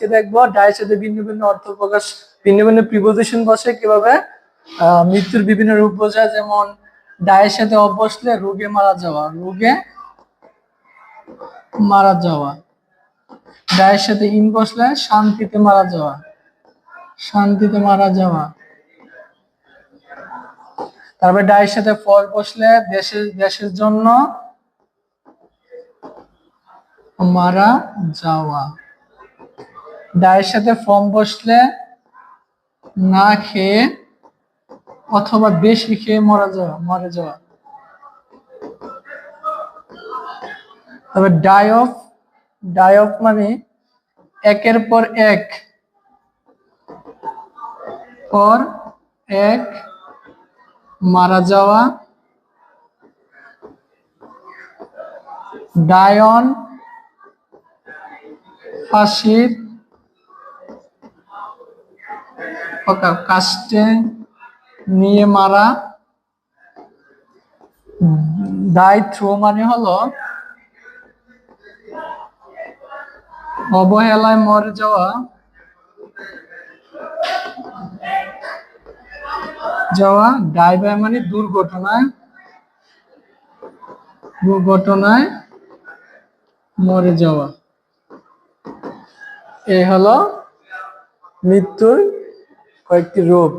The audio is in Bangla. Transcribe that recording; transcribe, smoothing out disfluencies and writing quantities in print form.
আজকে দেখবো ডায়ের সাথে ভিন্ন ভিন্ন অর্থ প্রকাশ, ভিন্ন ভিন্ন প্রিপোজিশন বসে কিভাবে মৃত্যুর বিভিন্ন রূপ বোঝায়। যেমন ডায়ের সাথে অ বসলে রোগে মারা যাওয়া, রোগে মারা যাওয়া। ডায়ের সাথে ইন বসলে শান্তিতে মারা যাওয়া, শান্তিতে মারা যাওয়া। তারপরে ডায়ের সাথে ফর বসলে দেশের জন্য মারা যাওয়া। ডায়ের সাথে ফর্ম বসলে না খেয়ে অথবা বেশি খেয়ে মরে যাওয়া। তবে ডাই অফ মানে একের পর এক মারা যাওয়া। ডাই অন ফাঁসির কাস্টে নিয়ে মারা। ডাই থ্রু মানে হলো অবহেলায় মরে যাওয়া, ডাই বাই মানে দুর্ঘটনায় মরে যাওয়া। এই হলো মৃত্যুর কয়েকটি রূপ।